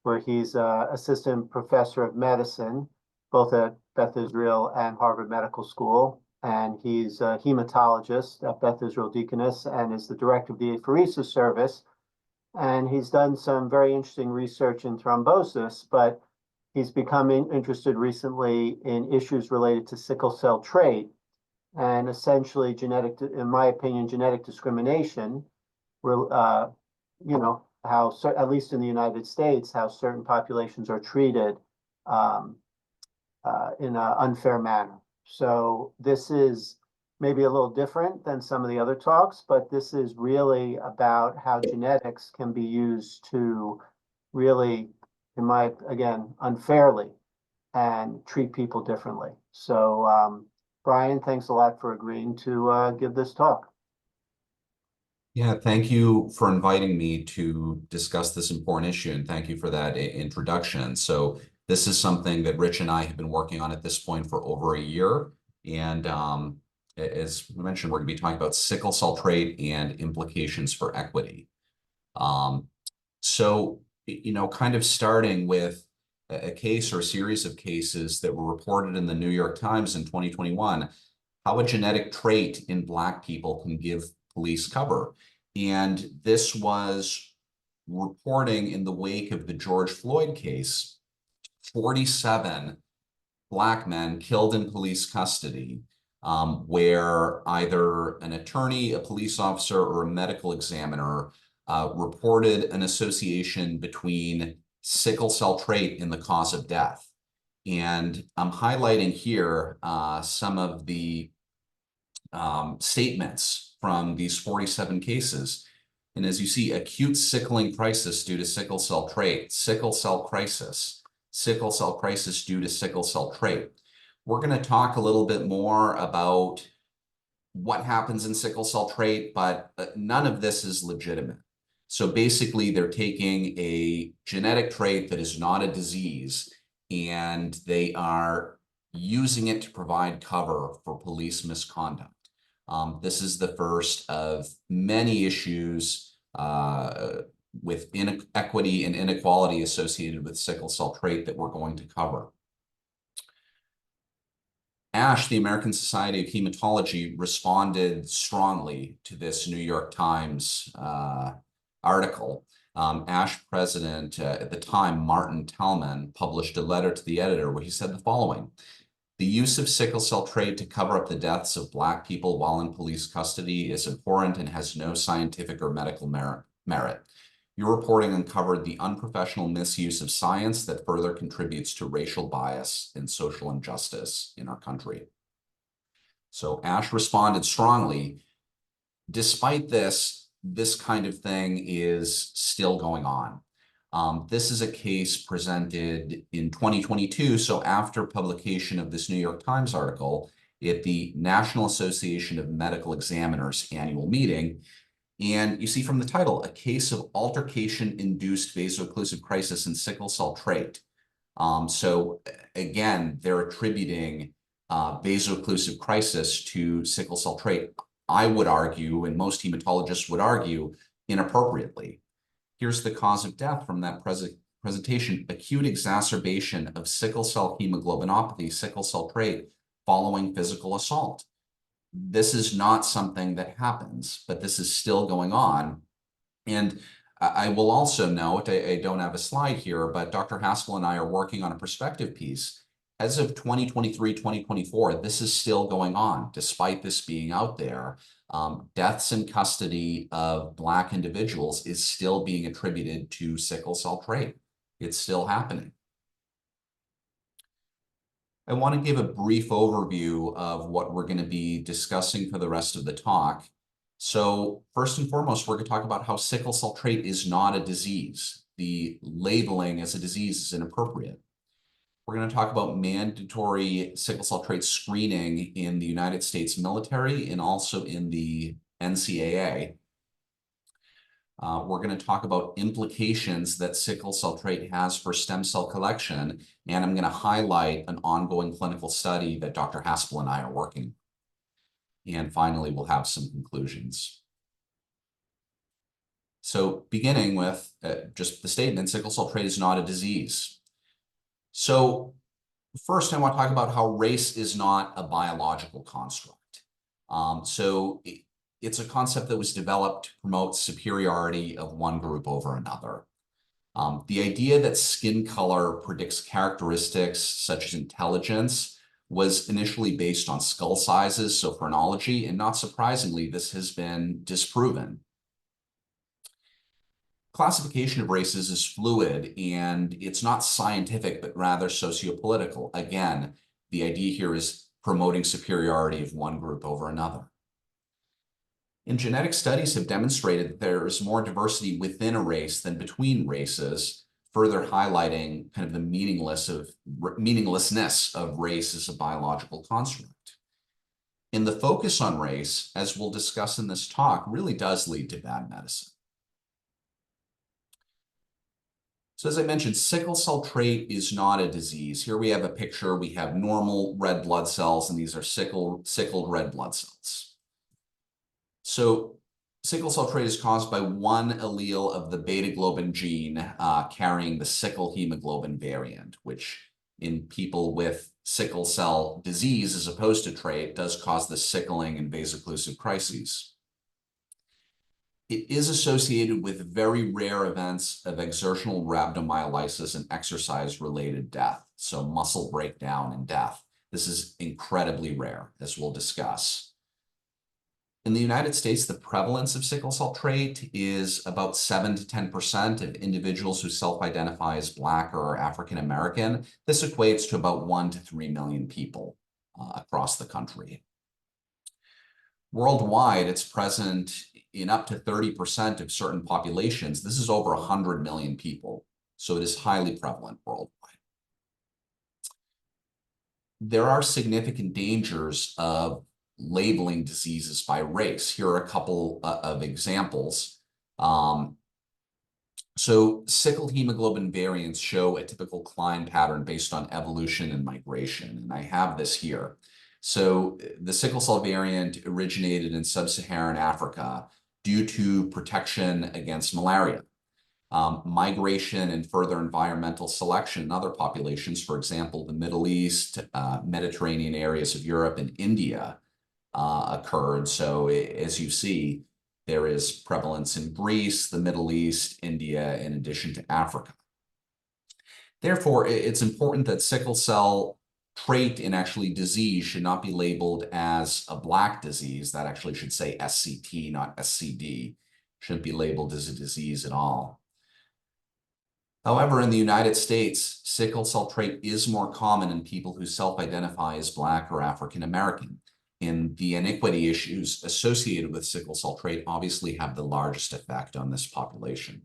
where he's assistant professor of medicine, both at Beth Israel and Harvard Medical School. And he's a hematologist at Beth Israel Deaconess and is the director of the Apheresis service. And he's done some very interesting research in thrombosis, but he's become interested recently in issues related to sickle cell trait and essentially genetic, in my opinion, genetic discrimination, you know, how, at least in the United States, how certain populations are treated in an unfair manner. So this is maybe a little different than some of the other talks, but this is really about how genetics can be used to really, again, unfairly and treat people differently. So Brian, thanks a lot for agreeing to give this talk. Yeah, thank you for inviting me to discuss this important issue, and thank you for that introduction. So this is something that Rich and I have been working on at this point for over a year. And as we mentioned, we're going to be talking about sickle cell trait and implications for equity. So, you know, kind of starting with a case or a series of cases that were reported in the New York Times in 2021, how a genetic trait in Black people can give police cover. And this was reporting in the wake of the George Floyd case, 47 Black men killed in police custody, where either an attorney, a police officer, or a medical examiner reported an association between sickle cell trait in the cause of death. And I'm highlighting here some of the statements from these 47 cases. And as you see, acute sickling crisis due to sickle cell trait, sickle cell crisis due to sickle cell trait. We're going to talk a little bit more about what happens in sickle cell trait, but none of this is legitimate. So basically, they're taking a genetic trait that is not a disease, and they are using it to provide cover for police misconduct. This is the first of many issues with inequity and inequality associated with sickle cell trait that we're going to cover. ASH, the American Society of Hematology, responded strongly to this New York Times article. ASH president at the time, Martin Tellman, published a letter to the editor where he said the following: "The use of sickle cell trait to cover up the deaths of Black people while in police custody is abhorrent and has no scientific or medical merit. Your reporting uncovered the unprofessional misuse of science that further contributes to racial bias and social injustice in our country." So ASH responded strongly. Despite this, this kind of thing is still going on. This is a case presented in 2022, so after publication of this New York Times article at the National Association of Medical Examiners annual meeting. And you see from the title, a case of altercation-induced vaso-occlusive crisis in sickle cell trait. So again, they're attributing vaso-occlusive crisis to sickle cell trait. I would argue, and most hematologists would argue, inappropriately. Here's the cause of death from that presentation: acute exacerbation of sickle cell hemoglobinopathy, sickle cell trait, following physical assault. This is not something that happens, but this is still going on. And I will also note, I don't have a slide here, but Dr. Haskell and I are working on a perspective piece. As of 2023, 2024, this is still going on, despite this being out there. Deaths in custody of Black individuals is still being attributed to sickle cell trait. It's still happening. I want to give a brief overview of what we're going to be discussing for the rest of the talk. So first and foremost, we're going to talk about how sickle cell trait is not a disease. The labeling as a disease is inappropriate. We're going to talk about mandatory sickle cell trait screening in the United States military and also in the NCAA. We're going to talk about implications that sickle cell trait has for stem cell collection, and I'm going to highlight an ongoing clinical study that Dr. Haskell and I are working. And finally, we'll have some conclusions. So beginning with just the statement, sickle cell trait is not a disease. So first, I want to talk about how race is not a biological construct. It's a concept that was developed to promote superiority of one group over another. The idea that skin color predicts characteristics such as intelligence was initially based on skull sizes, so phrenology, and not surprisingly, this has been disproven. Classification of races is fluid, and it's not scientific, but rather sociopolitical. Again, the idea here is promoting superiority of one group over another. And genetic studies have demonstrated that there is more diversity within a race than between races, further highlighting kind of the meaninglessness of race as a biological construct. And the focus on race, as we'll discuss in this talk, really does lead to bad medicine. So as I mentioned, sickle cell trait is not a disease. Here we have a picture. We have normal red blood cells, and these are sickled red blood cells. So sickle cell trait is caused by one allele of the beta globin gene carrying the sickle hemoglobin variant, which in people with sickle cell disease as opposed to trait does cause the sickling and vaso-occlusive crises. It is associated with very rare events of exertional rhabdomyolysis and exercise-related death, so muscle breakdown and death. This is incredibly rare, as we'll discuss. In the United States, the prevalence of sickle cell trait is about 7 to 10% of individuals who self-identify as Black or African American. This equates to about 1 to 3 million people across the country. Worldwide, it's present in up to 30% of certain populations. This is over 100 million people, so it is highly prevalent worldwide. There are significant dangers of labeling diseases by race. Here are a couple of examples. So sickled hemoglobin variants show a typical climb pattern based on evolution and migration, and I have this here. So the sickle cell variant originated in sub-Saharan Africa due to protection against malaria. Migration and further environmental selection in other populations, for example, the Middle East, Mediterranean areas of Europe and India occurred. So as you see, there is prevalence in Greece, the Middle East, India, in addition to Africa. Therefore, it's important that sickle cell trait and actually disease should not be labeled as a Black disease. That actually should say SCT, not SCD. Shouldn't be labeled as a disease at all. However, in the United States, sickle cell trait is more common in people who self-identify as Black or African American. And the inequity issues associated with sickle cell trait obviously have the largest effect on this population.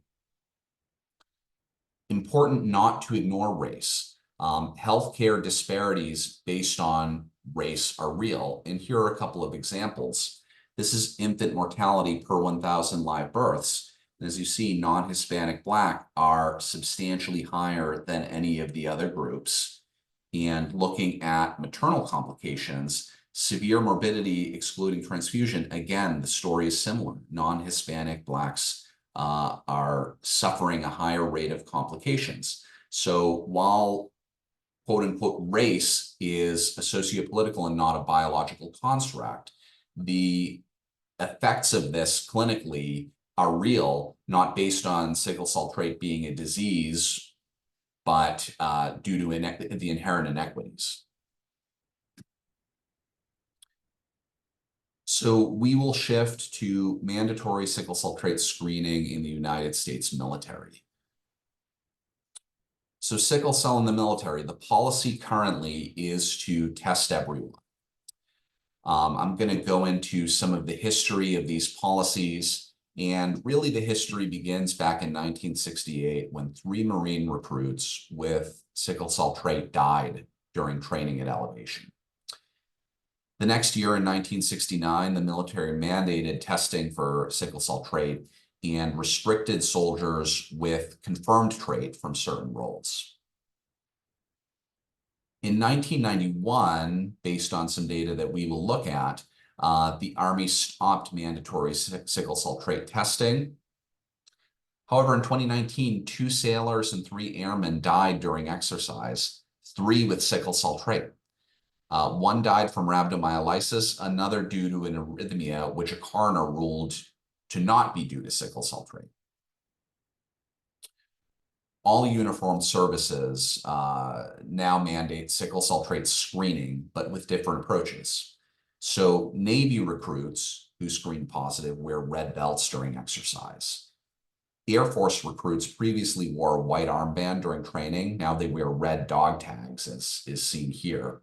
Important not to ignore race. Healthcare disparities based on race are real, and here are a couple of examples. This is infant mortality per 1,000 live births. And as you see, non-Hispanic Black are substantially higher than any of the other groups. And looking at maternal complications, severe morbidity excluding transfusion, again, the story is similar. Non-Hispanic Blacks are suffering a higher rate of complications. So while quote unquote race is a sociopolitical and not a biological construct, the effects of this clinically are real, not based on sickle cell trait being a disease, but due to the inherent inequities. So we will shift to mandatory sickle cell trait screening in the United States military. So sickle cell in the military, the policy currently is to test everyone. I'm going to go into some of the history of these policies, and really the history begins back in 1968 when 3 Marine recruits with sickle cell trait died during training at elevation. The next year in 1969, the military mandated testing for sickle cell trait and restricted soldiers with confirmed trait from certain roles. In 1991, based on some data that we will look at, the Army stopped mandatory sickle cell trait testing. However, in 2019, 2 sailors and 3 airmen died during exercise, 3 with sickle cell trait. 1 died from rhabdomyolysis, another due to an arrhythmia, which a coroner ruled to not be due to sickle cell trait. All uniformed services now mandate sickle cell trait screening, but with different approaches. So Navy recruits who screen positive wear red belts during exercise. Air Force recruits previously wore a white armband during training. Now they wear red dog tags, as is seen here.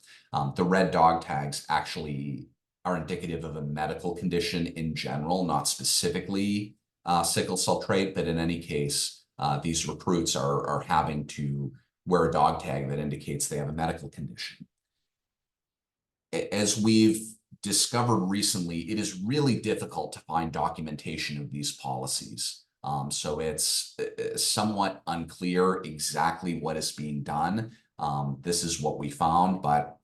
The red dog tags actually are indicative of a medical condition in general, not specifically sickle cell trait, but in any case, these recruits are having to wear a dog tag that indicates they have a medical condition. As we've discovered recently, it is really difficult to find documentation of these policies. So it's somewhat unclear exactly what is being done. This is what we found, but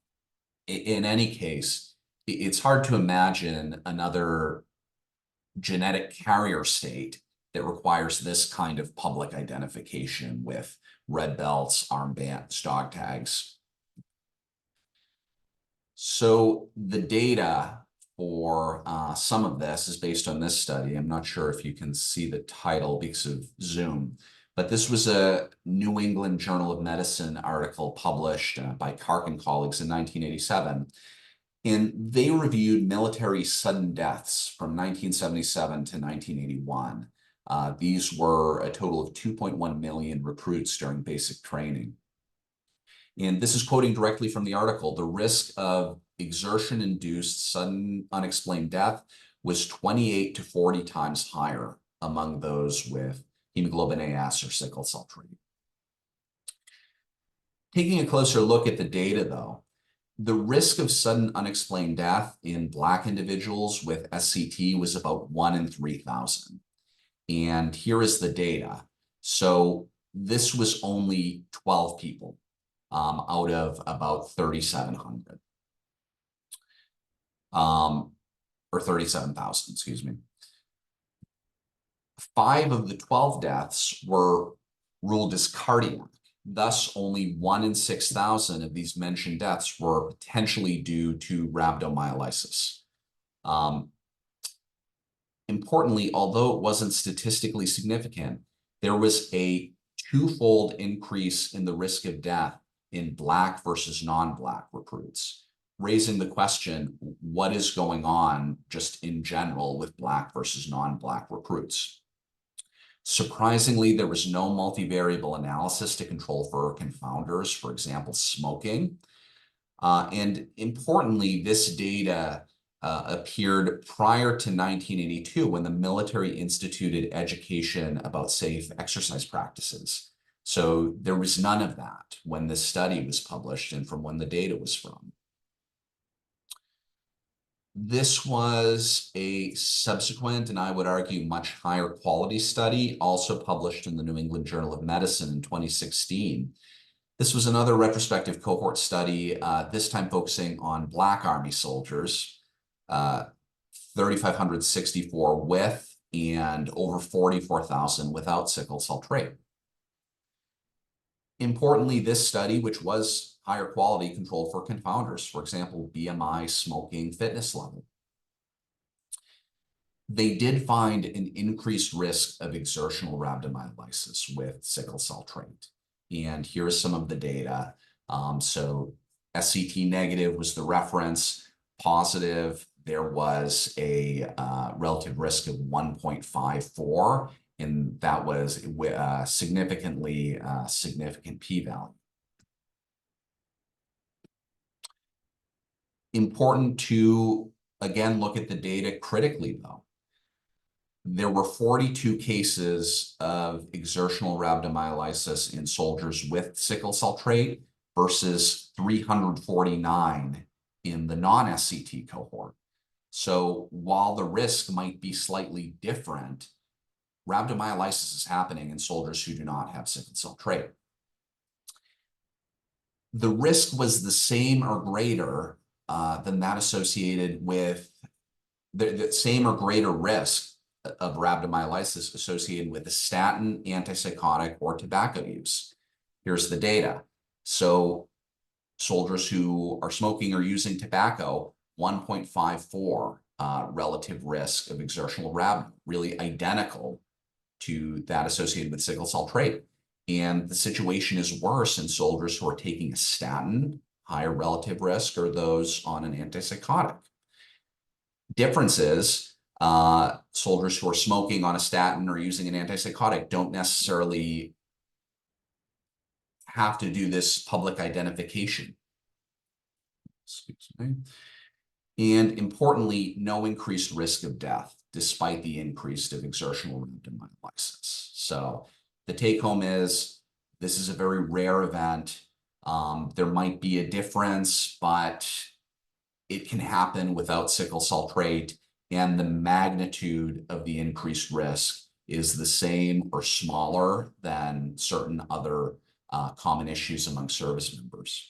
in any case, it's hard to imagine another genetic carrier state that requires this kind of public identification with red belts, armbands, dog tags. So the data for some of this is based on this study. I'm not sure if you can see the title because of Zoom, but this was a New England Journal of Medicine article published by Kark and colleagues in 1987. And they reviewed military sudden deaths from 1977 to 1981. These were a total of 2.1 million recruits during basic training. And this is quoting directly from the article. The risk of exertion-induced sudden unexplained death was 28 to 40 times higher among those with hemoglobin AS or sickle cell trait. Taking a closer look at the data, though, the risk of sudden unexplained death in Black individuals with SCT was about 1 in 3,000. And here is the data. So this was only 12 people out of about 3,700. Or 37,000, excuse me. 5 of the 12 deaths were ruled as cardiac. Thus, only 1 in 6,000 of these mentioned deaths were potentially due to rhabdomyolysis. Importantly, although it wasn't statistically significant, there was a 2-fold increase in the risk of death in Black versus non-Black recruits, raising the question, what is going on just in general with Black versus non-Black recruits? Surprisingly, there was no multivariable analysis to control for confounders, for example, smoking. And importantly, this data appeared prior to 1982 when the military instituted education about safe exercise practices. So there was none of that when this study was published and from when the data was from. This was a subsequent, and I would argue, much higher quality study, also published in the New England Journal of Medicine in 2016. This was another retrospective cohort study, this time focusing on Black Army soldiers, 3,564 with and over 44,000 without sickle cell trait. Importantly, this study, which was higher quality, controlled for confounders, for example, BMI, smoking, fitness level. They did find an increased risk of exertional rhabdomyolysis with sickle cell trait. And here's some of the data. So SCT negative was the reference. Positive, there was a relative risk of 1.54, and that was significantly significant p-value. Important to, again, look at the data critically, though. There were 42 cases of exertional rhabdomyolysis in soldiers with sickle cell trait versus 349 in the non-SCT cohort. So while the risk might be slightly different, rhabdomyolysis is happening in soldiers who do not have sickle cell trait. The risk was the same or greater than that associated with the same or greater risk of rhabdomyolysis associated with a statin, antipsychotic, or tobacco use. Here's the data. So soldiers who are smoking or using tobacco, 1.54 relative risk of exertional rhabdomyolysis, really identical to that associated with sickle cell trait. And the situation is worse in soldiers who are taking a statin, higher relative risk, or those on an antipsychotic. Difference is soldiers who are smoking on a statin or using an antipsychotic don't necessarily have to do this public identification. Excuse me. And importantly, no increased risk of death, despite the increase of exertional rhabdomyolysis. So the take home is, this is a very rare event. There might be a difference, but it can happen without sickle cell trait, and the magnitude of the increased risk is the same or smaller than certain other common issues among service members.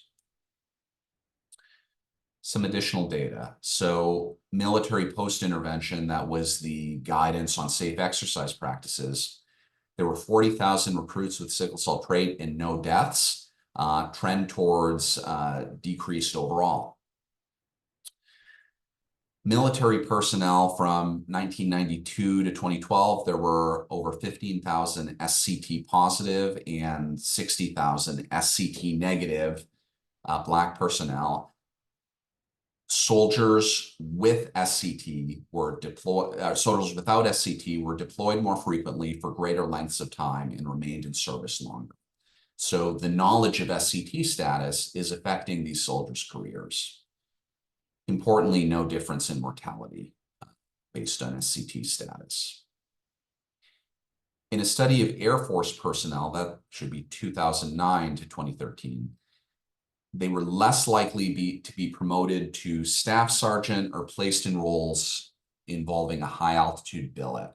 Some additional data. So military post-intervention, that was the guidance on safe exercise practices. There were 40,000 recruits with sickle cell trait and no deaths, trend towards decreased overall. Military personnel from 1992 to 2012, there were over 15,000 SCT positive and 60,000 SCT negative Black personnel. Soldiers with SCT were deployed, soldiers without SCT were deployed more frequently for greater lengths of time and remained in service longer. So the knowledge of SCT status is affecting these soldiers' careers. Importantly, no difference in mortality based on SCT status. In a study of Air Force personnel, that should be 2009 to 2013, they were less likely to be promoted to staff sergeant or placed in roles involving a high altitude billet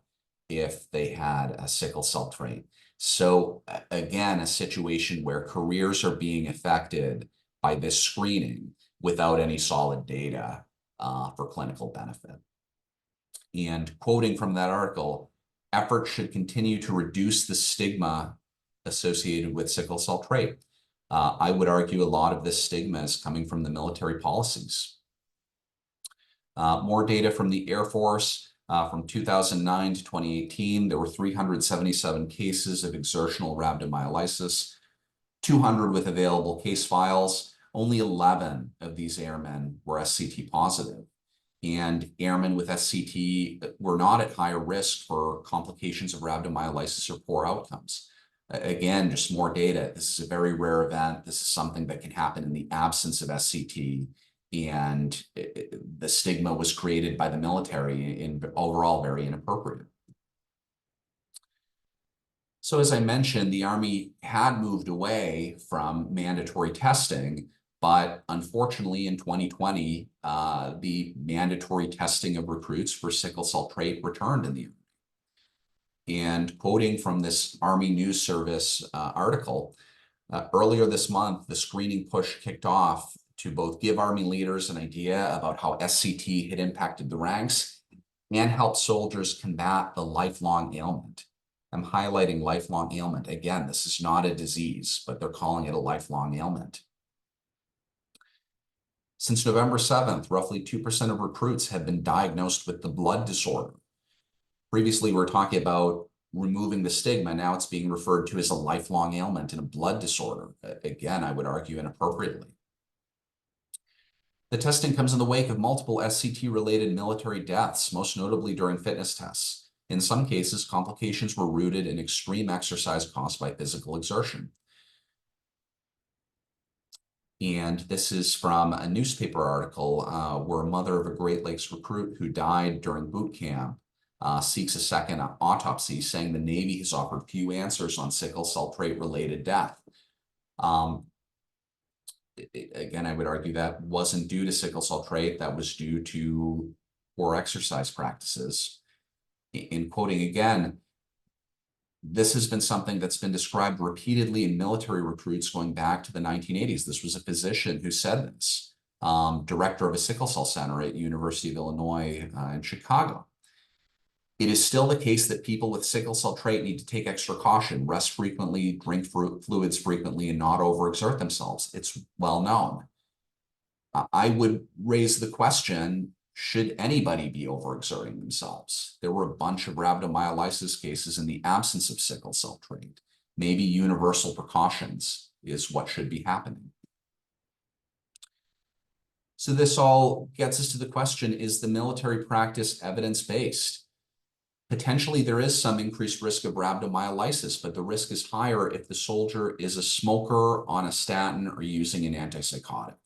if they had a sickle cell trait. So again, a situation where careers are being affected by this screening without any solid data for clinical benefit. And quoting from that article, efforts should continue to reduce the stigma associated with sickle cell trait. I would argue a lot of this stigma is coming from the military policies. More data from the Air Force. From 2009 to 2018, there were 377 cases of exertional rhabdomyolysis, 200 with available case files. Only 11 of these airmen were SCT positive. And airmen with SCT were not at higher risk for complications of rhabdomyolysis or poor outcomes. Again, just more data. This is a very rare event. This is something that can happen in the absence of SCT. And the stigma was created by the military and overall very inappropriate. So as I mentioned, the Army had moved away from mandatory testing, but unfortunately in 2020, the mandatory testing of recruits for sickle cell trait returned in the Army. And quoting from this Army News Service article, earlier this month, the screening push kicked off to both give Army leaders an idea about how SCT had impacted the ranks and help soldiers combat the lifelong ailment. I'm highlighting lifelong ailment. Again, this is not a disease, but they're calling it a lifelong ailment. Since November 7th, roughly 2% of recruits have been diagnosed with the blood disorder. Previously, we were talking about removing the stigma. Now it's being referred to as a lifelong ailment and a blood disorder. Again, I would argue inappropriately. The testing comes in the wake of multiple SCT-related military deaths, most notably during fitness tests. In some cases, complications were rooted in extreme exercise caused by physical exertion. And this is from a newspaper article where a mother of a Great Lakes recruit who died during boot camp seeks a second autopsy, saying the Navy has offered few answers on sickle cell trait-related death. Again, I would argue that wasn't due to sickle cell trait, that was due to poor exercise practices. In quoting again, this has been something that's been described repeatedly in military recruits going back to the 1980s. This was a physician who said this, director of a sickle cell center at University of Illinois in Chicago. It is still the case that people with sickle cell trait need to take extra caution, rest frequently, drink fluids frequently, and not overexert themselves. It's well known. I would raise the question, should anybody be overexerting themselves? There were a bunch of rhabdomyolysis cases in the absence of sickle cell trait. Maybe universal precautions is what should be happening. So this all gets us to the question, is the military practice evidence-based? Potentially there is some increased risk of rhabdomyolysis, but the risk is higher if the soldier is a smoker, on a statin, or using an antipsychotic.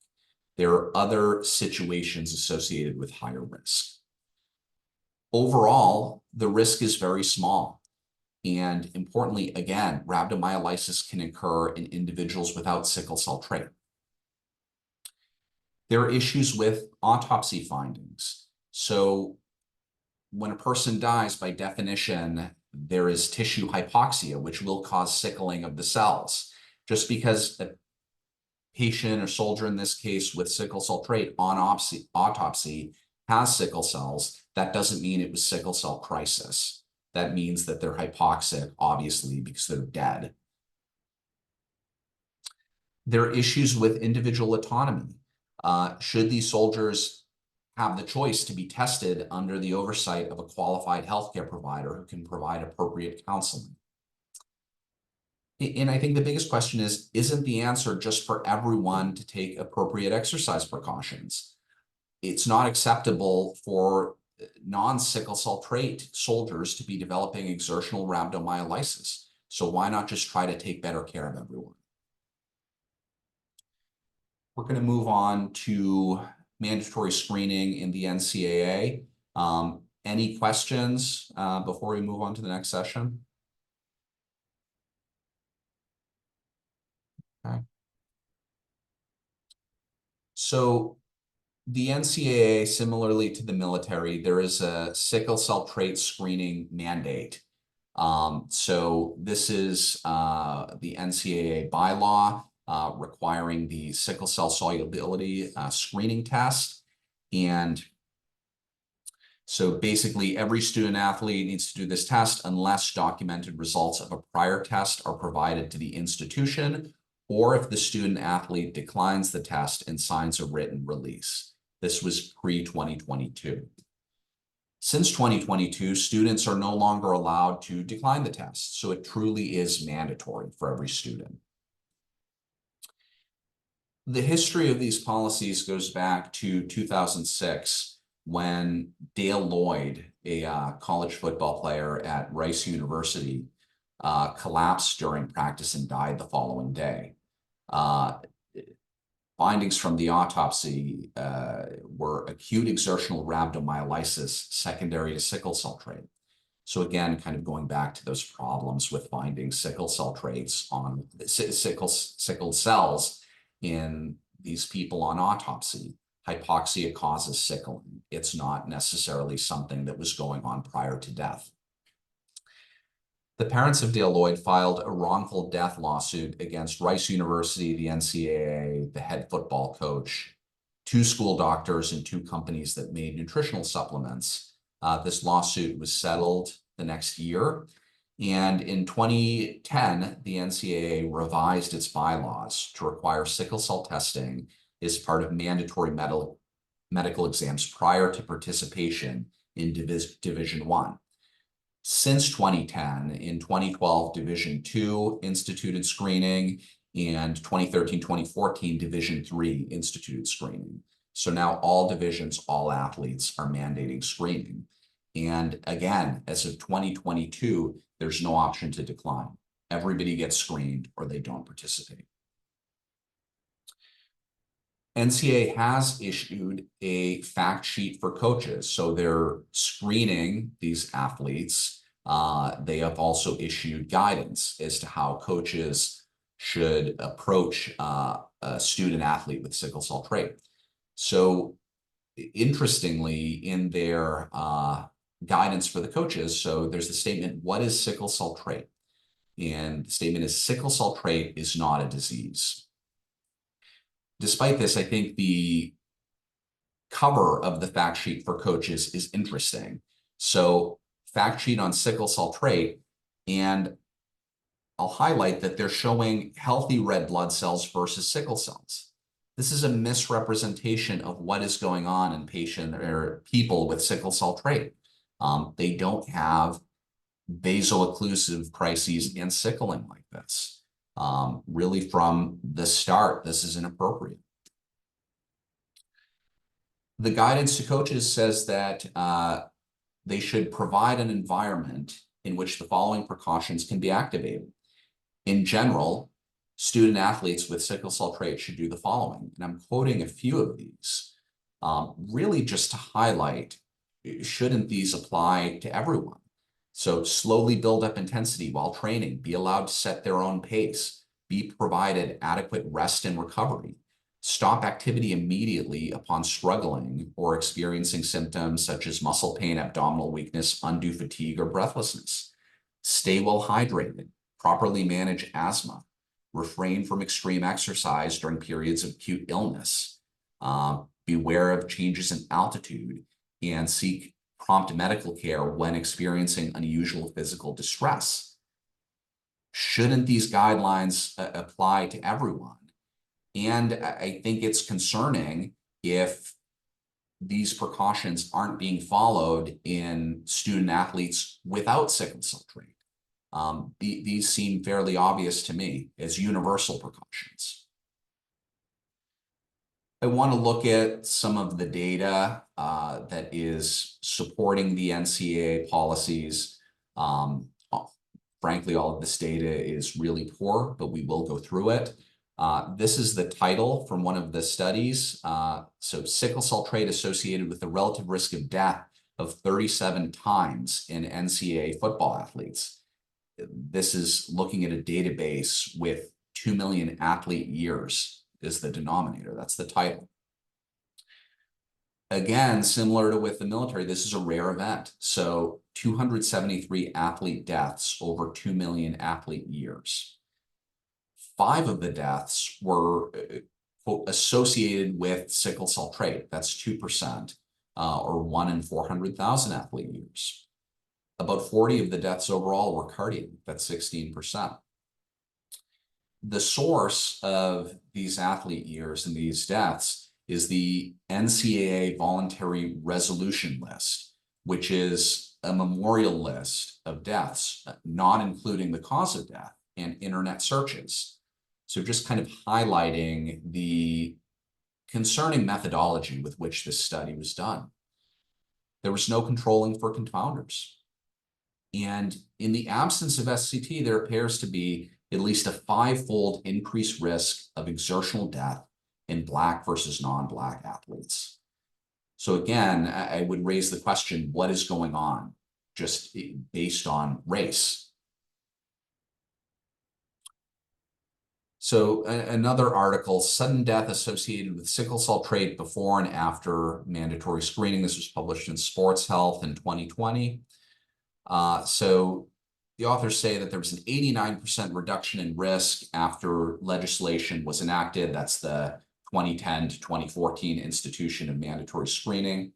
There are other situations associated with higher risk. Overall, the risk is very small. And importantly, again, rhabdomyolysis can occur in individuals without sickle cell trait. There are issues with autopsy findings. So when a person dies, by definition, there is tissue hypoxia, which will cause sickling of the cells. Just because a patient or soldier, in this case with sickle cell trait on autopsy has sickle cells, that doesn't mean it was sickle cell crisis. That means that they're hypoxic, obviously, because they're dead. There are issues with individual autonomy. Should these soldiers have the choice to be tested under the oversight of a qualified healthcare provider who can provide appropriate counseling? And I think the biggest question is, isn't the answer just for everyone to take appropriate exercise precautions? It's not acceptable for non-sickle cell trait soldiers to be developing exertional rhabdomyolysis. So why not just try to take better care of everyone? We're going to move on to mandatory screening in the NCAA. Any questions before we move on to the next session? Okay. So the NCAA, similarly to the military, there is a sickle cell trait screening mandate. So this is the NCAA bylaw requiring the sickle cell solubility screening test. And so basically every student athlete needs to do this test unless documented results of a prior test are provided to the institution, or if the student athlete declines the test and signs a written release. This was pre-2022. Since 2022, students are no longer allowed to decline the test, so it truly is mandatory for every student. The history of these policies goes back to 2006, when Dale Lloyd, a college football player at Rice University, collapsed during practice and died the following day. Findings from the autopsy were acute exertional rhabdomyolysis secondary to sickle cell trait. So again, kind of going back to those problems with finding sickle cell traits on sickle cells in these people on autopsy. Hypoxia causes sickling. It's not necessarily something that was going on prior to death. The parents of Dale Lloyd filed a wrongful death lawsuit against Rice University, the NCAA, the head football coach, 2 school doctors, and 2 companies that made nutritional supplements. This lawsuit was settled the next year. And in 2010, the NCAA revised its bylaws to require sickle cell testing as part of mandatory medical exams prior to participation in Division I. Since 2010, in 2012, Division II instituted screening, and 2013-2014, Division III instituted screening. So now all divisions, all athletes are mandating screening. And again, as of 2022, there's no option to decline. Everybody gets screened or they don't participate. NCAA has issued a fact sheet for coaches. So they're screening these athletes. They have also issued guidance as to how coaches should approach a student athlete with sickle cell trait. So interestingly, in their guidance for the coaches, so there's the statement, what is sickle cell trait? And the statement is, sickle cell trait is not a disease. Despite this, I think the cover of the fact sheet for coaches is interesting. So fact sheet on sickle cell trait, and I'll highlight that they're showing healthy red blood cells versus sickle cells. This is a misrepresentation of what is going on in people with sickle cell trait. They don't have vaso-occlusive crises and sickling like this. Really from the start, this is inappropriate. The guidance to coaches says that they should provide an environment in which the following precautions can be activated. In general, student athletes with sickle cell trait should do the following, and I'm quoting a few of these, really just to highlight, shouldn't these apply to everyone? So slowly build up intensity while training, be allowed to set their own pace, be provided adequate rest and recovery, stop activity immediately upon struggling or experiencing symptoms such as muscle pain, abdominal weakness, undue fatigue, or breathlessness, stay well hydrated, properly manage asthma, refrain from extreme exercise during periods of acute illness, beware of changes in altitude, and seek prompt medical care when experiencing unusual physical distress. Shouldn't these guidelines apply to everyone? And I think it's concerning if these precautions aren't being followed in student athletes without sickle cell trait. These seem fairly obvious to me as universal precautions. I want to look at some of the data that is supporting the NCAA policies. Frankly, all of this data is really poor, but we will go through it. This is the title from one of the studies. So sickle cell trait associated with the relative risk of death of 37 times in NCAA football athletes. This is looking at a database with 2 million athlete years is the denominator. That's the title. Again, similar to with the military, this is a rare event. So 273 athlete deaths over 2 million athlete years. 5 of the deaths were quote, associated with sickle cell trait. That's 2%, or 1 in 400,000 athlete years. About 40 of the deaths overall were cardiac. That's 16%. The source of these athlete years and these deaths is the NCAA voluntary resolution list, which is a memorial list of deaths, not including the cause of death and internet searches. So just kind of highlighting the concerning methodology with which this study was done. There was no controlling for confounders. And in the absence of SCT, there appears to be at least a 5-fold increased risk of exertional death in Black versus non-Black athletes. So again, I would raise the question, what is going on just based on race? So another article, sudden death associated with sickle cell trait before and after mandatory screening. This was published in Sports Health in 2020. So the authors say that there was an 89% reduction in risk after legislation was enacted. That's the 2010 to 2014 institution of mandatory screening.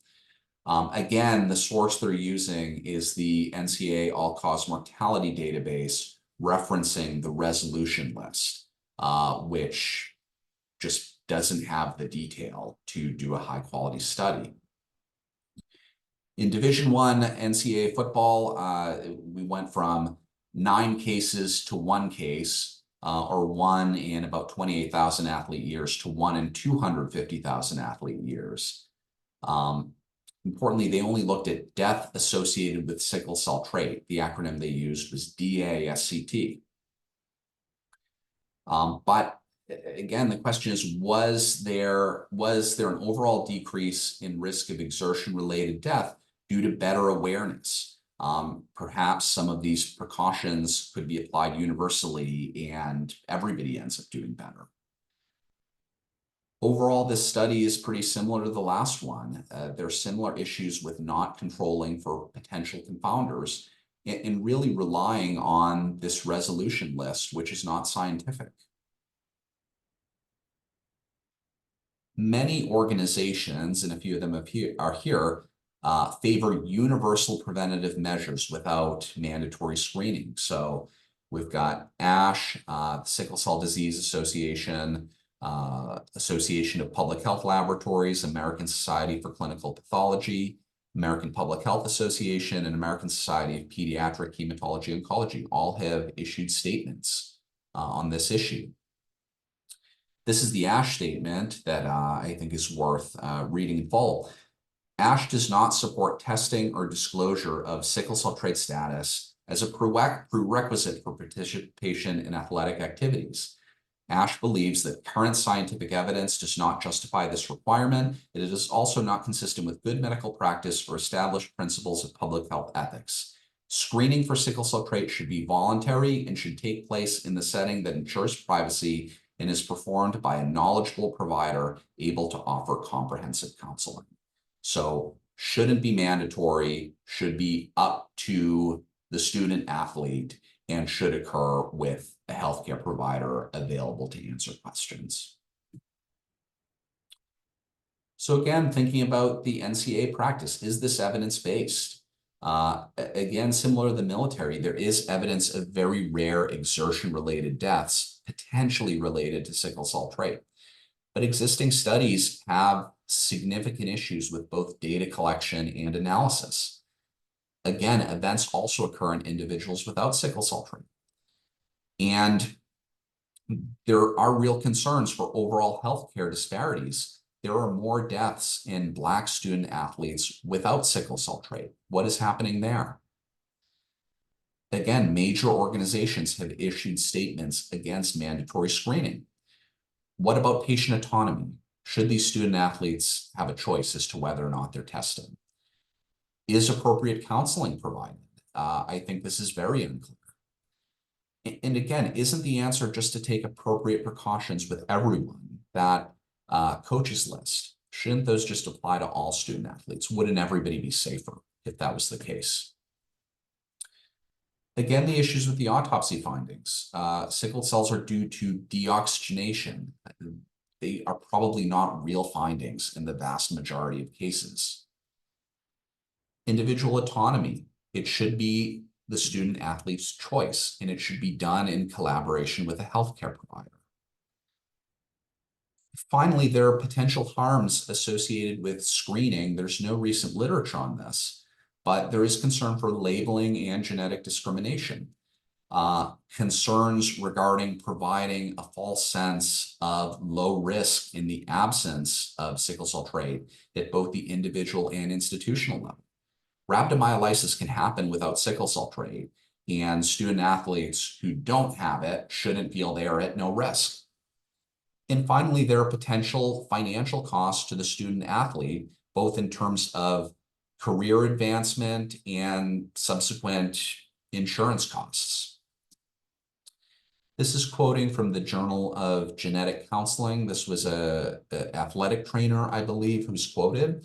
Again, the source they're using is the NCAA all-cause mortality database referencing the resolution list, which just doesn't have the detail to do a high-quality study. In Division I NCAA football, we went from 9 cases to 1 case, or 1 in about 28,000 athlete years to 1 in 250,000 athlete years. Importantly, they only looked at death associated with sickle cell trait. The acronym they used was DASCT. But again, the question is, was there an overall decrease in risk of exertion-related death due to better awareness? Perhaps some of these precautions could be applied universally and everybody ends up doing better. Overall, this study is pretty similar to the last one. There are similar issues with not controlling for potential confounders and really relying on this resolution list, which is not scientific. Many organizations, and a few of them are here, favor universal preventative measures without mandatory screening. So we've got ASH, Sickle Cell Disease Association, Association of Public Health Laboratories, American Society for Clinical Pathology, American Public Health Association, and American Society of Pediatric Hematology Oncology all have issued statements on this issue. This is the ASH statement that I think is worth reading in full. ASH does not support testing or disclosure of sickle cell trait status as a prerequisite for participation in athletic activities. ASH believes that current scientific evidence does not justify this requirement. It is also not consistent with good medical practice or established principles of public health ethics. Screening for sickle cell trait should be voluntary and should take place in the setting that ensures privacy and is performed by a knowledgeable provider able to offer comprehensive counseling. So shouldn't be mandatory, should be up to the student athlete, and should occur with a healthcare provider available to answer questions. So again, thinking about the NCAA practice, is this evidence-based? Again, similar to the military, there is evidence of very rare exertion-related deaths, potentially related to sickle cell trait. But existing studies have significant issues with both data collection and analysis. Again, events also occur in individuals without sickle cell trait. And there are real concerns for overall healthcare disparities. There are more deaths in Black student athletes without sickle cell trait. What is happening there? Again, major organizations have issued statements against mandatory screening. What about patient autonomy? Should these student athletes have a choice as to whether or not they're tested? Is appropriate counseling provided? I think this is very unclear. And again, isn't the answer just to take appropriate precautions with everyone? That coaches list, shouldn't those just apply to all student athletes? Wouldn't everybody be safer if that was the case? Again, the issues with the autopsy findings. Sickle cells are due to deoxygenation. They are probably not real findings in the vast majority of cases. Individual autonomy. It should be the student athlete's choice, and it should be done in collaboration with a healthcare provider. Finally, there are potential harms associated with screening. There's no recent literature on this, but there is concern for labeling and genetic discrimination. Concerns regarding providing a false sense of low risk in the absence of sickle cell trait at both the individual and institutional level. Rhabdomyolysis can happen without sickle cell trait, and student athletes who don't have it shouldn't feel they are at no risk. And finally, there are potential financial costs to the student athlete, both in terms of career advancement and subsequent insurance costs. This is quoting from the Journal of Genetic Counseling. This was an athletic trainer, I believe, who's quoted.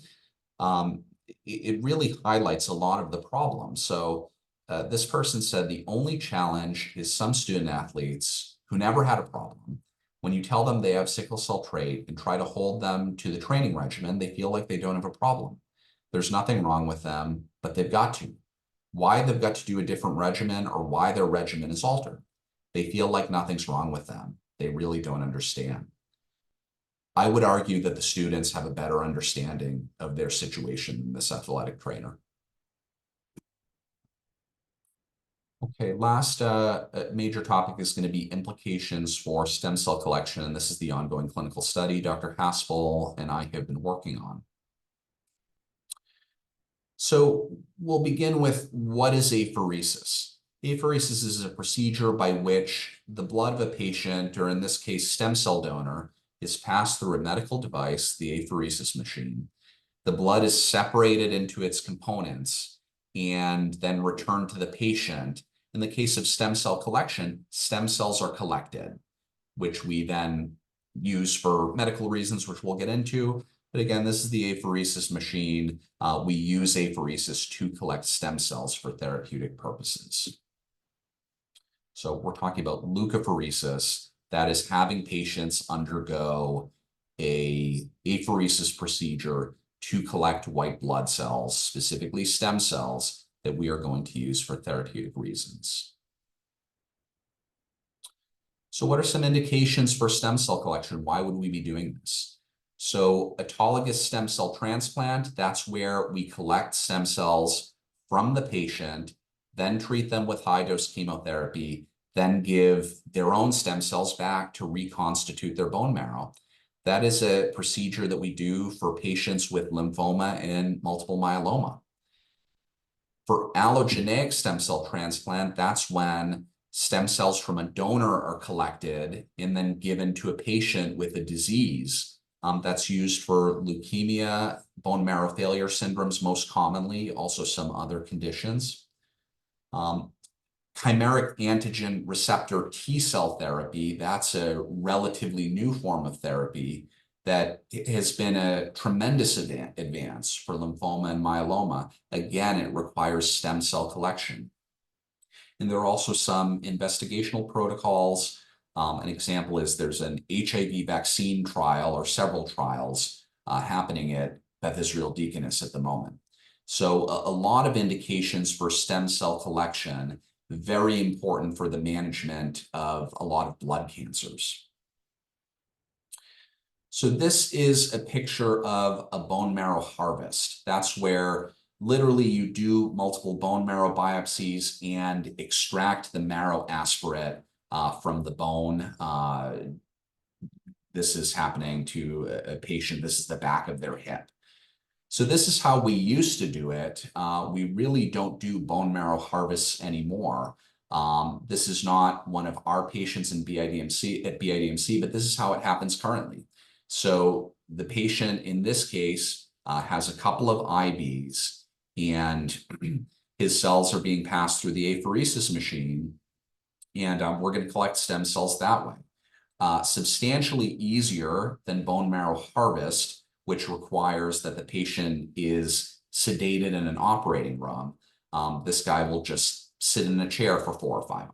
It really highlights a lot of the problems. So this person said the only challenge is some student athletes who never had a problem. When you tell them they have sickle cell trait and try to hold them to the training regimen, they feel like they don't have a problem. There's nothing wrong with them, but they've got to. Why they've got to do a different regimen or why their regimen is altered. They feel like nothing's wrong with them. They really don't understand. I would argue that the students have a better understanding of their situation than this athletic trainer. Okay, last major topic is going to be implications for stem cell collection, and this is the ongoing clinical study Dr. Haspel and I have been working on. So we'll begin with what is apheresis. Apheresis is a procedure by which the blood of a patient, or in this case, stem cell donor, is passed through a medical device, the apheresis machine. The blood is separated into its components and then returned to the patient. In the case of stem cell collection, stem cells are collected, which we then use for medical reasons, which we'll get into. But again, this is the apheresis machine. We use apheresis to collect stem cells for therapeutic purposes. So we're talking about leukapheresis, that is having patients undergo a apheresis procedure to collect white blood cells, specifically stem cells, that we are going to use for therapeutic reasons. So what are some indications for stem cell collection? Why would we be doing this? So autologous stem cell transplant, that's where we collect stem cells from the patient, then treat them with high-dose chemotherapy, then give their own stem cells back to reconstitute their bone marrow. That is a procedure that we do for patients with lymphoma and multiple myeloma. For allogeneic stem cell transplant, that's when stem cells from a donor are collected and then given to a patient with a disease that's used for leukemia, bone marrow failure syndromes most commonly, also some other conditions. Chimeric antigen receptor T cell therapy, that's a relatively new form of therapy that has been a tremendous advance for lymphoma and myeloma. Again, it requires stem cell collection. And there are also some investigational protocols. An example is there's an HIV vaccine trial or several trials happening at Beth Israel Deaconess at the moment. So a lot of indications for stem cell collection, very important for the management of a lot of blood cancers. So this is a picture of a bone marrow harvest. That's where literally you do multiple bone marrow biopsies and extract the marrow aspirate from the bone. This is happening to a patient. This is the back of their hip. So this is how we used to do it. We really don't do bone marrow harvests anymore. This is not one of our patients in BIDMC, but this is how it happens currently. So the patient in this case has a couple of IVs, and his cells are being passed through the apheresis machine, and we're going to collect stem cells that way. Substantially easier than bone marrow harvest, which requires that the patient is sedated in an operating room. This guy will just sit in a chair for 4 or 5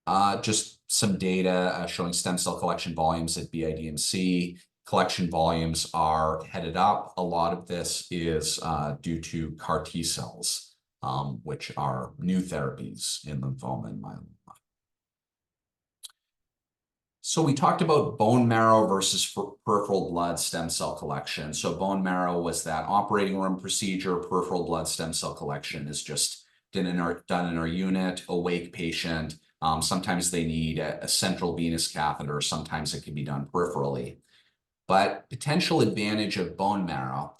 hours. Just some data showing stem cell collection volumes at BIDMC. Collection volumes are headed up. A lot of this is due to CAR T cells, which are new therapies in lymphoma and myeloma. So we talked about bone marrow versus peripheral blood stem cell collection. So bone marrow was that operating room procedure. Peripheral blood stem cell collection is just done in our unit, awake patient. Sometimes they need a central venous catheter. Sometimes it can be done peripherally. But potential advantage of bone marrow,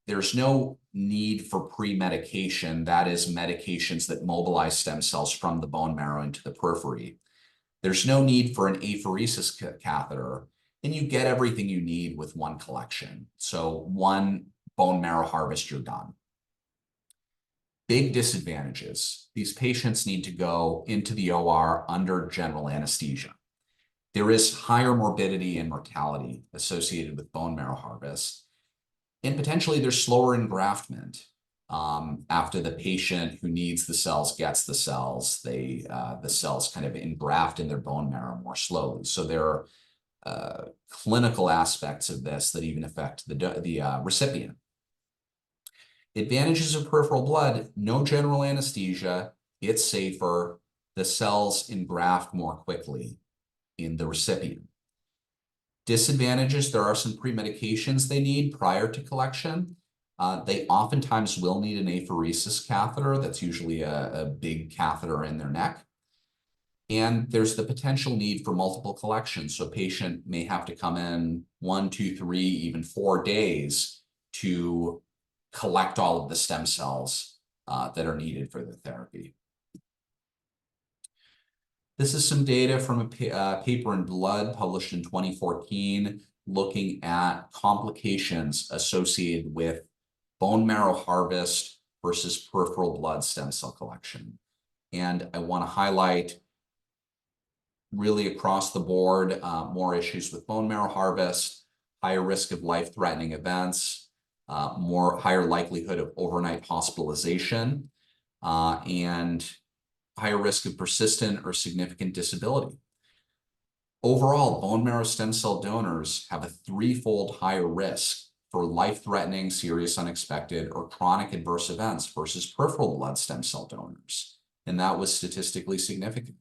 there's no need for pre-medication. That is, medications that mobilize stem cells from the bone marrow into the periphery. There's no need for an apheresis catheter, and you get everything you need with one collection. So one bone marrow harvest, you're done. Big disadvantages. These patients need to go into the OR under general anesthesia. There is higher morbidity and mortality associated with bone marrow harvest, and potentially there's slower engraftment. After the patient who needs the cells gets the cells, the cells kind of engraft in their bone marrow more slowly. So there are clinical aspects of this that even affect the recipient. Advantages of peripheral blood: no general anesthesia, it's safer, the cells engraft more quickly in the recipient. Disadvantages: there are some pre-medications they need prior to collection. They oftentimes will need an apheresis catheter. That's usually a big catheter in their neck. And there's the potential need for multiple collections. So a patient may have to come in 1, 2, 3, even 4 days to collect all of the stem cells that are needed for the therapy. This is some data from a paper in Blood published in 2014 looking at complications associated with bone marrow harvest versus peripheral blood stem cell collection. And I want to highlight really across the board more issues with bone marrow harvest, higher risk of life-threatening events, higher likelihood of overnight hospitalization, and higher risk of persistent or significant disability. Overall, bone marrow stem cell donors have a threefold higher risk for life-threatening, serious, unexpected, or chronic adverse events versus peripheral blood stem cell donors. And that was statistically significant.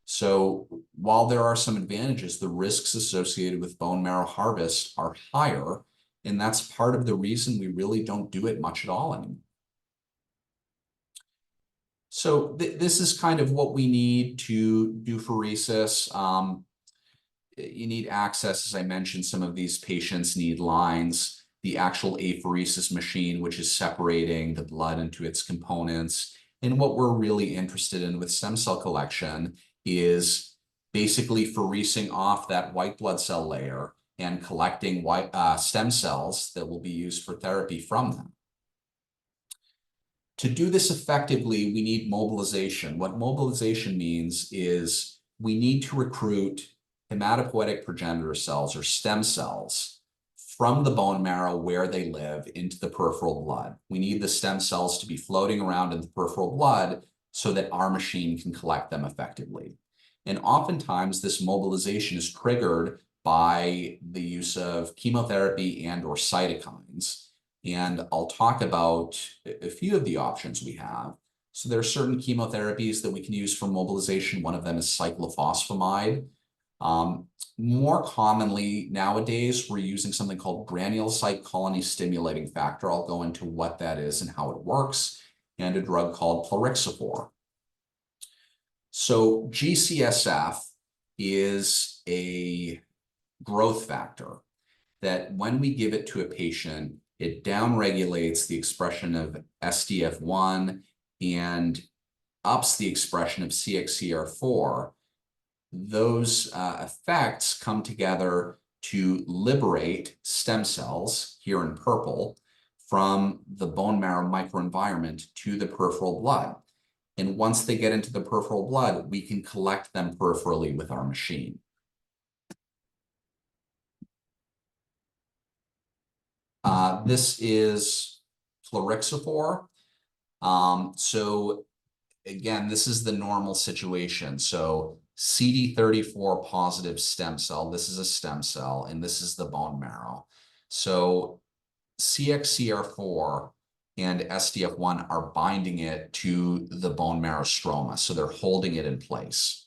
So while there are some advantages, the risks associated with bone marrow harvest are higher, and that's part of the reason we really don't do it much at all anymore. So this is kind of what we need to do apheresis. You need access, as I mentioned, some of these patients need lines, the actual apheresis machine, which is separating the blood into its components. And what we're really interested in with stem cell collection is basically apheresing off that white blood cell layer and collecting stem cells that will be used for therapy from them. To do this effectively, we need mobilization. What mobilization means is we need to recruit hematopoietic progenitor cells or stem cells from the bone marrow where they live into the peripheral blood. We need the stem cells to be floating around in the peripheral blood so that our machine can collect them effectively. And oftentimes this mobilization is triggered by the use of chemotherapy and or cytokines. And I'll talk about a few of the options we have. So there are certain chemotherapies that we can use for mobilization. One of them is cyclophosphamide. More commonly nowadays, we're using something called granulocyte colony stimulating factor. I'll go into what that is and how it works, and a drug called plerixafor. So GCSF is a growth factor that when we give it to a patient, it downregulates the expression of SDF1 and ups the expression of CXCR4. Those effects come together to liberate stem cells, here in purple, from the bone marrow microenvironment to the peripheral blood. And once they get into the peripheral blood, we can collect them peripherally with our machine. This is plerixafor. So again, this is the normal situation. So CD34 positive stem cell, this is a stem cell, and this is the bone marrow. So CXCR4 and SDF1 are binding it to the bone marrow stroma, so they're holding it in place.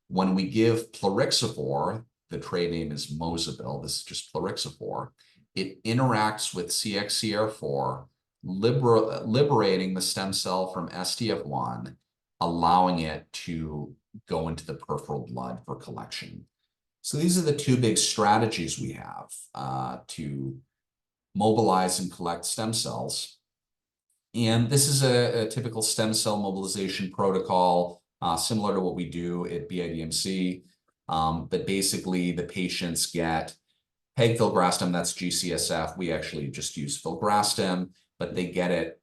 When we give plerixafor, the trade name is Mozabil, this is just plerixafor, it interacts with CXCR4, liberating the stem cell from SDF1, allowing it to go into the peripheral blood for collection. So these are the two big strategies we have to mobilize and collect stem cells. And this is a typical stem cell mobilization protocol, similar to what we do at BIDMC. But basically, the patients get pegfilgrastim, that's GCSF. We actually just use filgrastim, but they get it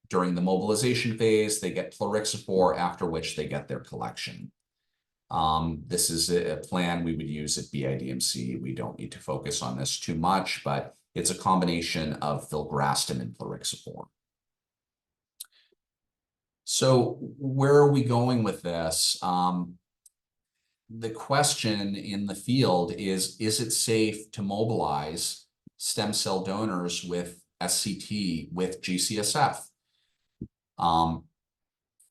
during the mobilization phase. They get plerixafor, after which they get their collection. This is a plan we would use at BIDMC. We don't need to focus on this too much, but it's a combination of filgrastim and plerixafor. So where are we going with this? The question in the field is it safe to mobilize stem cell donors with SCT with GCSF?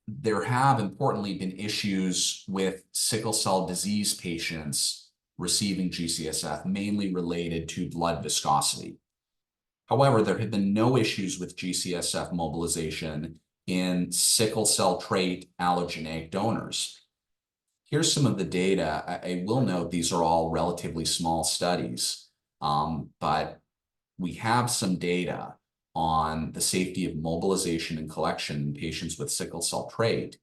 There have, importantly, been issues with sickle cell disease patients receiving GCSF, mainly related to blood viscosity. However, there have been no issues with GCSF mobilization in sickle cell trait allogeneic donors. Here's some of the data. I will note these are all relatively small studies, but we have some data on the safety of mobilization and collection in patients with sickle cell trait.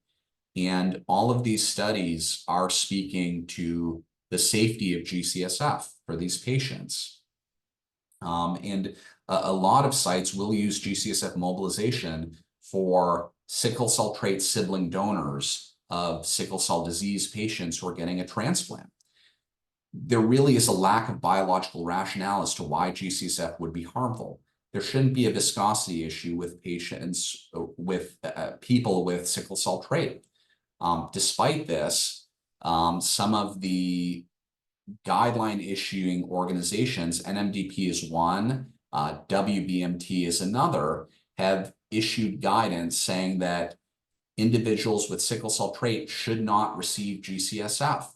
And all of these studies are speaking to the safety of GCSF for these patients. And a lot of sites will use GCSF mobilization for sickle cell trait sibling donors of sickle cell disease patients who are getting a transplant. There really is a lack of biological rationale as to why GCSF would be harmful. There shouldn't be a viscosity issue with patients, with people with sickle cell trait. Despite this, Some of the guideline issuing organizations, NMDP is one, WBMT is another, have issued guidance saying that individuals with sickle cell trait should not receive GCSF.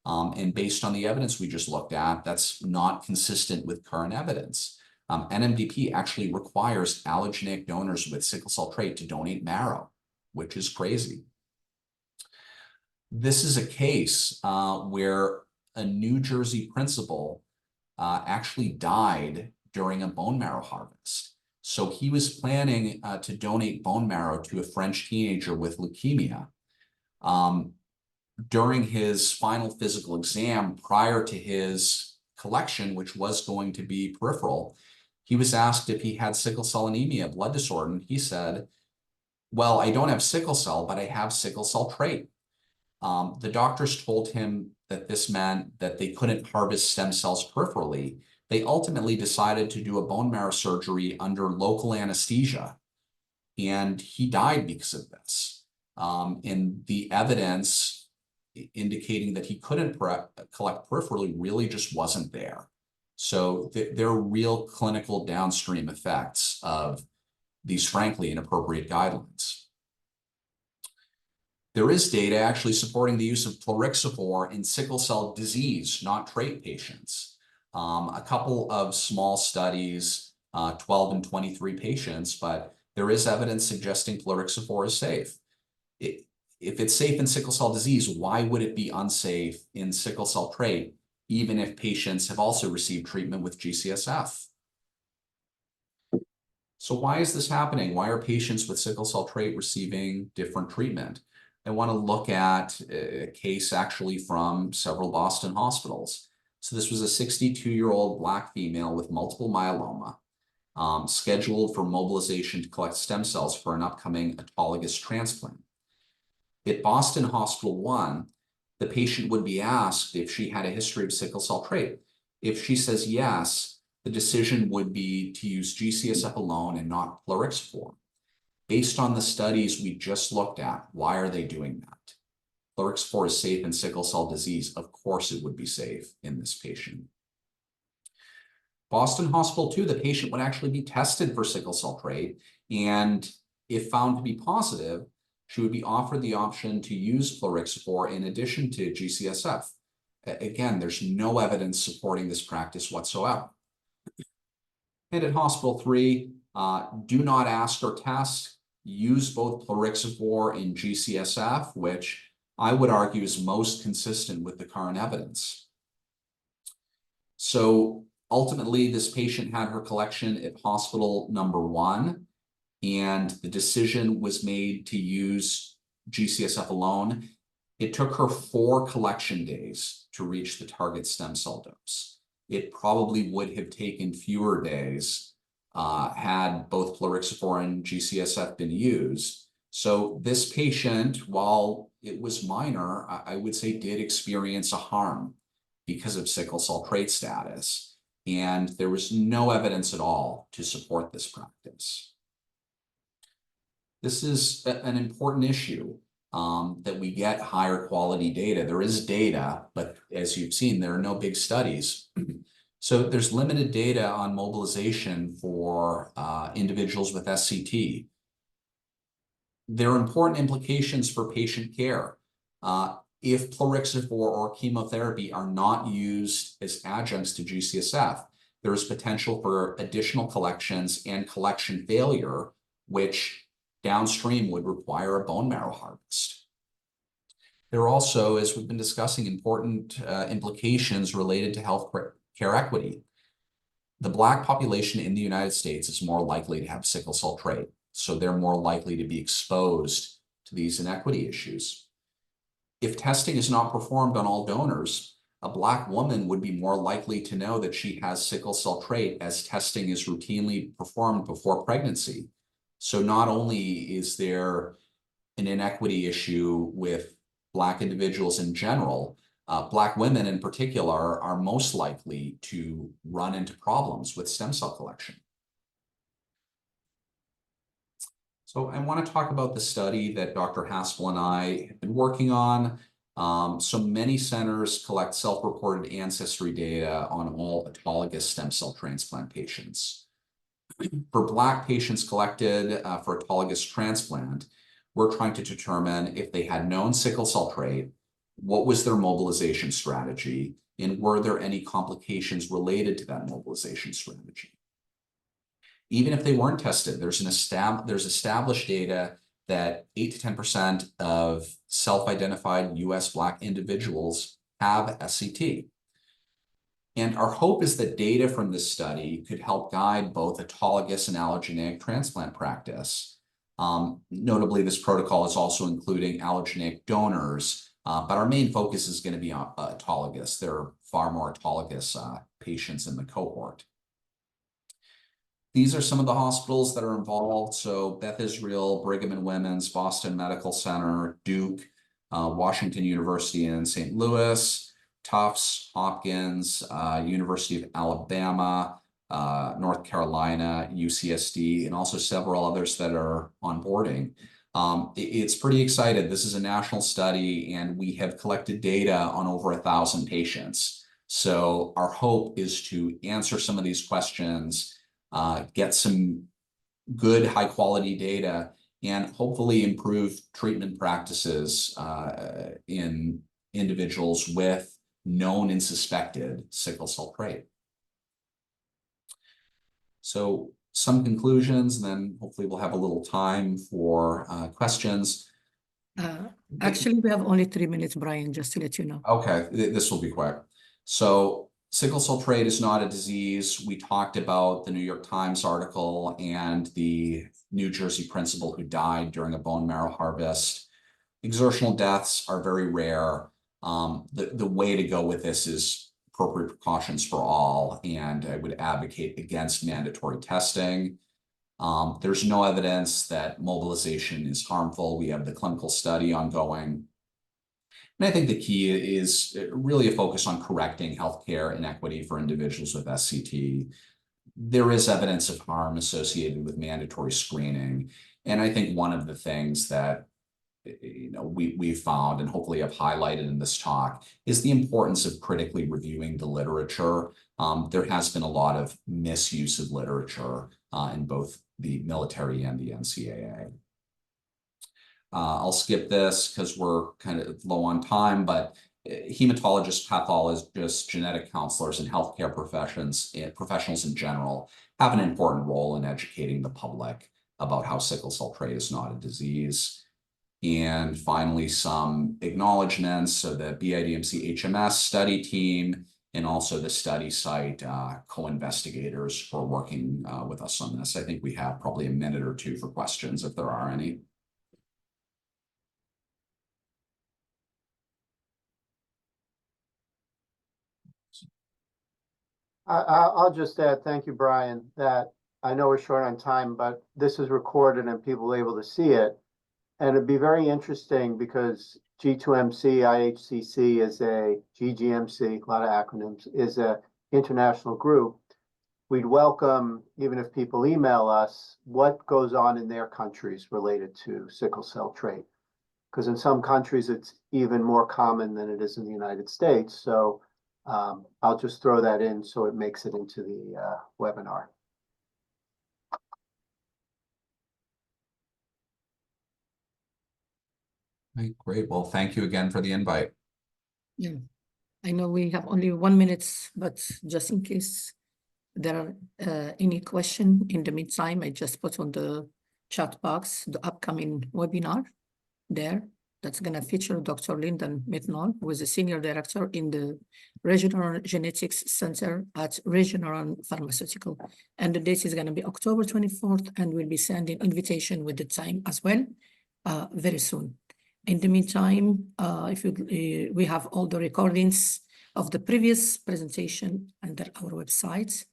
And based on the evidence we just looked at, that's not consistent with current evidence. NMDP actually requires allogeneic donors with sickle cell trait to donate marrow, which is crazy. This is a case where a New Jersey principal actually died during a bone marrow harvest. So he was planning to donate bone marrow to a French teenager with leukemia. During his final physical exam prior to his collection, which was going to be peripheral, he was asked if he had sickle cell anemia, blood disorder, and he said, well, I don't have sickle cell, but I have sickle cell trait. The doctors told him that this meant that they couldn't harvest stem cells peripherally. They ultimately decided to do a bone marrow surgery under local anesthesia, and he died because of this. And the evidence indicating that he couldn't collect peripherally really just wasn't there. So there are real clinical downstream effects of these, frankly, inappropriate guidelines. There is data actually supporting the use of plerixafor in sickle cell disease, not trait patients. A couple of small studies, 12 and 23 patients, but there is evidence suggesting plerixafor is safe. If it's safe in sickle cell disease, why would it be unsafe in sickle cell trait, even if patients have also received treatment with GCSF? So why is this happening? Why are patients with sickle cell trait receiving different treatment? I want to look at a case actually from several Boston hospitals. So this was a 62-year-old Black female with multiple myeloma, scheduled for mobilization to collect stem cells for an upcoming autologous transplant. At Boston Hospital 1, the patient would be asked if she had a history of sickle cell trait. If she says yes, the decision would be to use GCSF alone and not plerixafor. Based on the studies we just looked at, why are they doing that? Plerixafor is safe in sickle cell disease. Of course it would be safe in this patient. Boston Hospital 2, the patient would actually be tested for sickle cell trait, and if found to be positive, she would be offered the option to use plerixafor in addition to GCSF. Again, there's no evidence supporting this practice whatsoever. And at Hospital 3, do not ask or test. Use both plerixafor and GCSF, which I would argue is most consistent with the current evidence. So ultimately, this patient had her collection at hospital number 1, and the decision was made to use GCSF alone. It took her 4 collection days to reach the target stem cell dose. It probably would have taken fewer days had both plerixafor and GCSF been used. So this patient, while it was minor, I would say did experience a harm because of sickle cell trait status. And there was no evidence at all to support this practice. This is an important issue, that we get higher quality data. There is data, but as you've seen, there are no big studies. So there's limited data on mobilization for individuals with SCT. There are important implications for patient care. If plerixafor or chemotherapy are not used as adjuncts to GCSF, there is potential for additional collections and collection failure, which downstream would require a bone marrow harvest. There are also, as we've been discussing, important implications related to health care equity. The Black population in the United States is more likely to have sickle cell trait, so they're more likely to be exposed to these inequity issues. If testing is not performed on all donors, a Black woman would be more likely to know that she has sickle cell trait as testing is routinely performed before pregnancy. So not only is there an inequity issue with Black individuals in general, Black women in particular are most likely to run into problems with stem cell collection. So I want to talk about the study that Dr. Haspel and I have been working on. So many centers collect self-reported ancestry data on all autologous stem cell transplant patients. For Black patients collected for autologous transplant, we're trying to determine if they had known sickle cell trait, what was their mobilization strategy, and were there any complications related to that mobilization strategy. Even if they weren't tested, there's established data that 8 to 10% of self-identified US Black individuals have SCT. And our hope is that data from this study could help guide both autologous and allogeneic transplant practice. Notably, this protocol is also including allogeneic donors, but our main focus is going to be on autologous. There are far more autologous patients in the cohort. These are some of the hospitals that are involved. So Beth Israel, Brigham and Women's, Boston Medical Center, Duke, Washington University in St. Louis, Tufts, Hopkins, University of Alabama, North Carolina, UCSD, and also several others that are onboarding. It's pretty exciting. This is a national study, and we have collected data on over 1,000 patients. So our hope is to answer some of these questions, get some good high-quality data, and hopefully improve treatment practices in individuals with known and suspected sickle cell trait. So some conclusions, and then hopefully we'll have a little time for questions. Actually, we have only 3 minutes, Brian, just to let you know. Okay, this will be quick. So sickle cell trait is not a disease. We talked about the New York Times article and the New Jersey principal who died during a bone marrow harvest. Exertional deaths are very rare. The way to go with this is appropriate precautions for all, and I would advocate against mandatory testing. There's no evidence that mobilization is harmful. We have the clinical study ongoing. And I think the key is really a focus on correcting healthcare inequity for individuals with SCT. There is evidence of harm associated with mandatory screening. And I think one of the things that we've found and hopefully have highlighted in this talk is the importance of critically reviewing the literature. There has been a lot of misuse of literature in both the military and the NCAA. I'll skip this because we're kind of low on time, but hematologists, pathologists, genetic counselors, and healthcare professionals in general have an important role in educating the public about how sickle cell trait is not a disease. And finally, some acknowledgements. So the BIDMC HMS study team and also the study site co-investigators for working with us on this. I think we have probably a minute or two for questions if there are any. I'll just add, thank you, Brian, that I know we're short on time, but this is recorded and people are able to see it. And it'd be very interesting because G2MC, IHCC is a GGMC, a lot of acronyms, is a international group. We'd welcome, even if people email us, what goes on in their countries related to sickle cell trait. Because in some countries, it's even more common than it is in the United States. So I'll just throw that in so it makes it into the webinar. Great. Well, thank you again for the invite. Yeah, I know we have only 1 minute, but just in case there are any question in the meantime, I just put on the chat box the upcoming webinar there. That's going to feature Dr. Lyndon Mitnall, who is a senior director in the Regional Genetics Center at Regeneron Pharmaceutical. And the date is going to be October 24th, and we'll be sending invitation with the time as well very soon. In the meantime, we have all the recordings of the previous presentation under our website,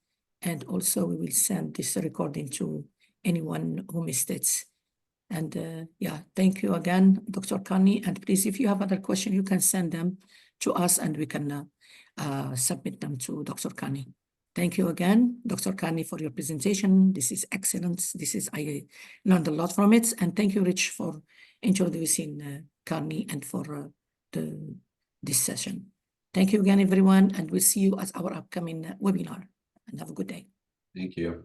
and also we will send this recording to anyone who missed it. And yeah, thank you again, Dr. Carney. And please, if you have other questions, you can send them to us and we can submit them to Dr. Carney. Thank you again, Dr. Carney, for your presentation. This is excellent. I learned a lot from it. And thank you, Rich, for introducing Carney and for this session. Thank you again, everyone, and we'll see you at our upcoming webinar. And have a good day. Thank you.